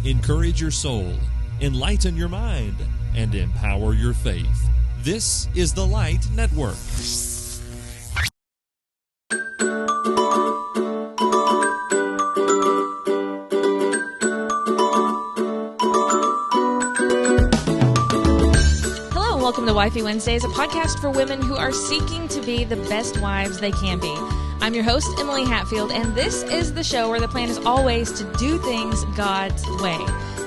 encourage your soul, enlighten your mind, and empower your faith. This is the Light Network. Hello and welcome to Wifey Wednesdays, a podcast for women who are seeking to be the best wives they can be. I'm your host, Emily Hatfield, and this is the show where the plan is always to do things God's way.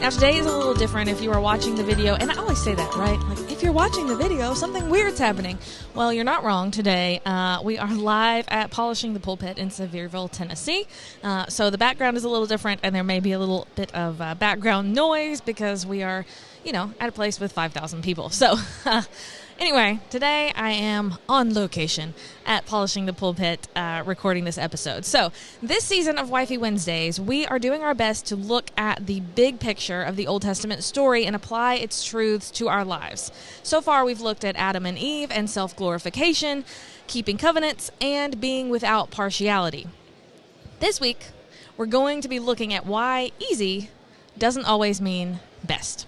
Now, today is a little different if you are watching the video, and I always say that, right? Like, if you're watching the video, something weird's happening. Well, you're not wrong today. We are live at Polishing the Pulpit in Sevierville, Tennessee. So the background is a little different, and there may be a little bit of background noise because we are, at a place with 5,000 people. So, anyway, today I am on location at Polishing the Pulpit recording this episode. So this season of Wifey Wednesdays, we are doing our best to look at the big picture of the Old Testament story and apply its truths to our lives. So far, we've looked at Adam and Eve and self-glorification, keeping covenants, and being without partiality. This week, we're going to be looking at why easy doesn't always mean best.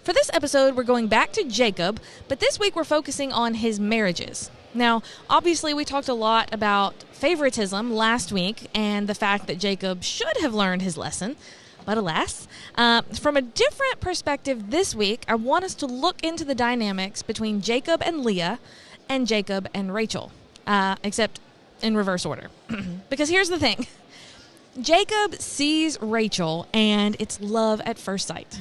For this episode, we're going back to Jacob, but this week we're focusing on his marriages. Now, obviously, we talked a lot about favoritism last week and the fact that Jacob should have learned his lesson, but alas. From a different perspective this week, I want us to look into the dynamics between Jacob and Leah and Jacob and Rachel, except in reverse order. Because here's the thing. Jacob sees Rachel, and it's love at first sight.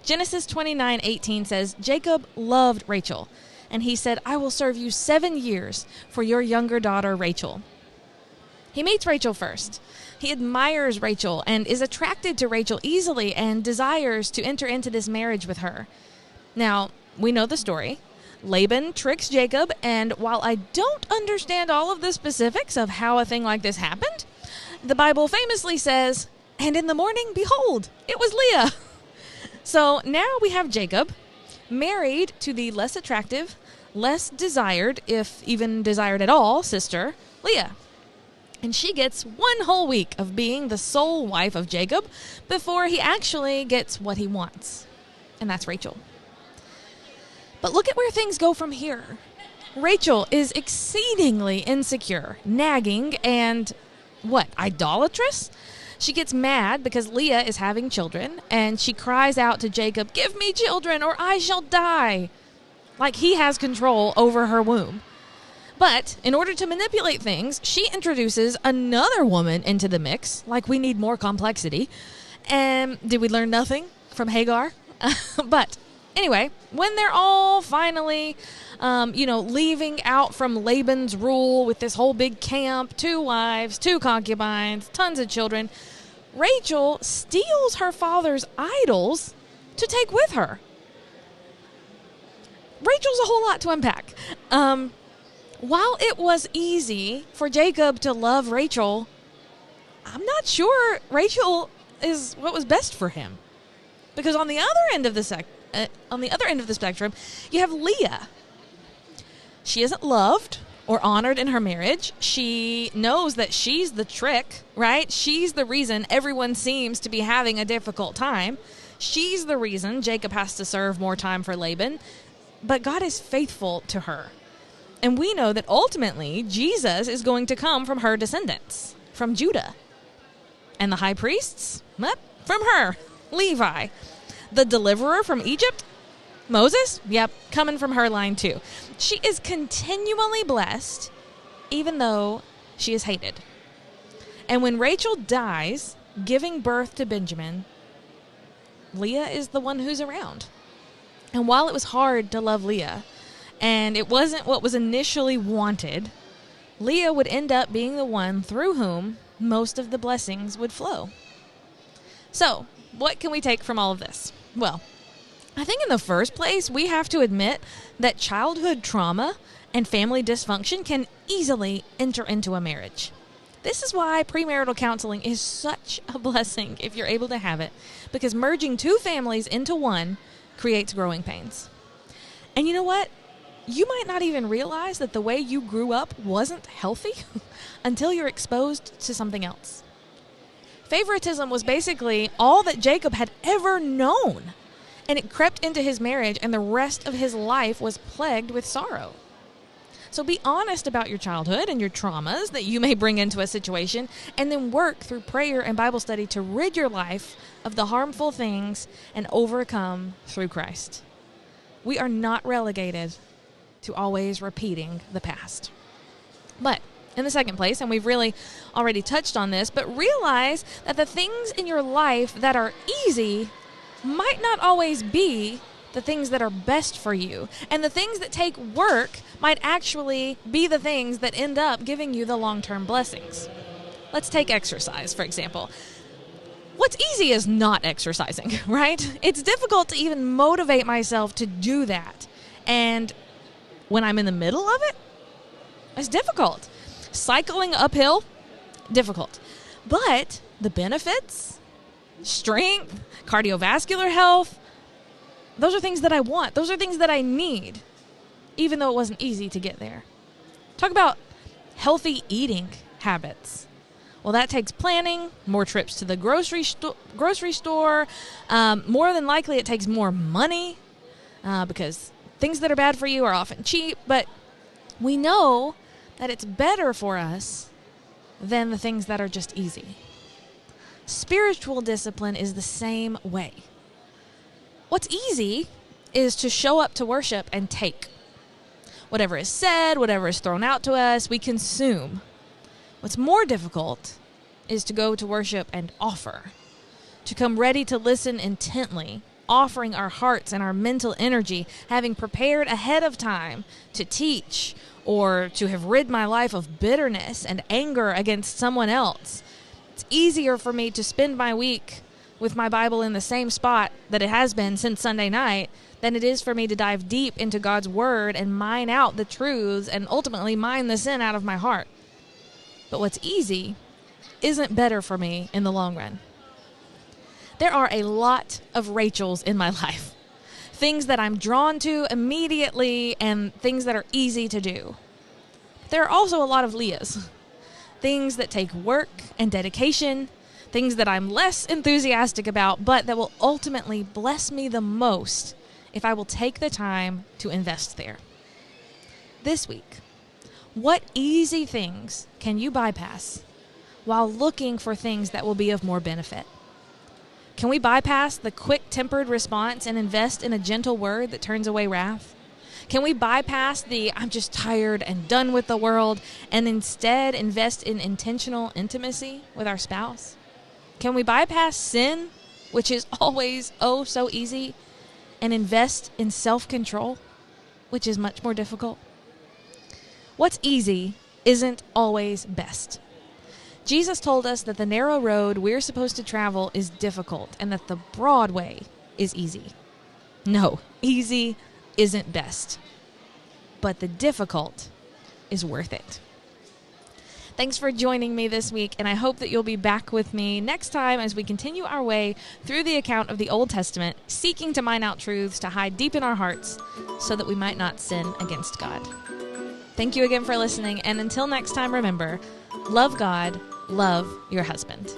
Genesis 29:18 says, Jacob loved Rachel, and he said, I will serve you 7 years for your younger daughter, Rachel. He meets Rachel first. He admires Rachel and is attracted to Rachel easily and desires to enter into this marriage with her. Now, we know the story. Laban tricks Jacob, and while I don't understand all of the specifics of how a thing like this happened, the Bible famously says, and in the morning, behold, it was Leah. So now we have Jacob married to the less attractive, less desired, if even desired at all, sister, Leah. And she gets one whole week of being the sole wife of Jacob before he actually gets what he wants. And that's Rachel. But look at where things go from here. Rachel is exceedingly insecure, nagging, and idolatrous? She gets mad because Leah is having children, and she cries out to Jacob, give me children or I shall die. Like he has control over her womb. But in order to manipulate things, she introduces another woman into the mix, like we need more complexity. And did we learn nothing from Hagar? But anyway, when they're all finally, leaving out from Laban's rule with this whole big camp, 2 wives, 2 concubines, tons of children, Rachel steals her father's idols to take with her. Rachel's a whole lot to unpack. While it was easy for Jacob to love Rachel, I'm not sure Rachel is what was best for him. Because on the other end of the spectrum, you have Leah. She isn't loved or honored in her marriage. She knows that she's the trick, right? She's the reason everyone seems to be having a difficult time. She's the reason Jacob has to serve more time for Laban. But God is faithful to her. And we know that ultimately Jesus is going to come from her descendants, from Judah. And the high priests? From her, Levi. The deliverer from Egypt? Moses? Yep, coming from her line too. She is continually blessed, even though she is hated. And when Rachel dies, giving birth to Benjamin, Leah is the one who's around. And while it was hard to love Leah, and it wasn't what was initially wanted, Leah would end up being the one through whom most of the blessings would flow. So, what can we take from all of this? Well, I think in the first place, we have to admit that childhood trauma and family dysfunction can easily enter into a marriage. This is why premarital counseling is such a blessing if you're able to have it, because merging 2 families into one creates growing pains. And you know what? You might not even realize that the way you grew up wasn't healthy until you're exposed to something else. Favoritism was basically all that Jacob had ever known, and it crept into his marriage, and the rest of his life was plagued with sorrow. So be honest about your childhood and your traumas that you may bring into a situation, and then work through prayer and Bible study to rid your life of the harmful things and overcome through Christ. We are not relegated to always repeating the past. But in the second place, and we've really already touched on this, but realize that the things in your life that are easy might not always be the things that are best for you. And the things that take work might actually be the things that end up giving you the long-term blessings. Let's take exercise, for example. What's easy is not exercising, right? It's difficult to even motivate myself to do that. And when I'm in the middle of it, it's difficult. Cycling uphill, difficult. But the benefits, strength, cardiovascular health, those are things that I want. Those are things that I need, even though it wasn't easy to get there. Talk about healthy eating habits. Well, that takes planning, more trips to the grocery store. More than likely, it takes more money because things that are bad for you are often cheap. But we know that it's better for us than the things that are just easy. Spiritual discipline is the same way. What's easy is to show up to worship and take. Whatever is said, whatever is thrown out to us, we consume. What's more difficult is to go to worship and offer, to come ready to listen intently, offering our hearts and our mental energy, having prepared ahead of time to teach or to have rid my life of bitterness and anger against someone else. It's easier for me to spend my week with my Bible in the same spot that it has been since Sunday night than it is for me to dive deep into God's Word and mine out the truths and ultimately mine the sin out of my heart. But what's easy isn't better for me in the long run. There are a lot of Rachels in my life. Things that I'm drawn to immediately and things that are easy to do. There are also a lot of Leahs. Things that take work and dedication, things that I'm less enthusiastic about, but that will ultimately bless me the most if I will take the time to invest there. This week, what easy things can you bypass while looking for things that will be of more benefit? Can we bypass the quick-tempered response and invest in a gentle word that turns away wrath? Can we bypass the I'm just tired and done with the world and instead invest in intentional intimacy with our spouse? Can we bypass sin, which is always oh so easy, and invest in self-control, which is much more difficult? What's easy isn't always best. Jesus told us that the narrow road we're supposed to travel is difficult and that the broad way is easy. No, easy isn't best, but the difficult is worth it. Thanks for joining me this week, and I hope that you'll be back with me next time as we continue our way through the account of the Old Testament, seeking to mine out truths to hide deep in our hearts so that we might not sin against God. Thank you again for listening, and until next time, remember, love God, love your husband.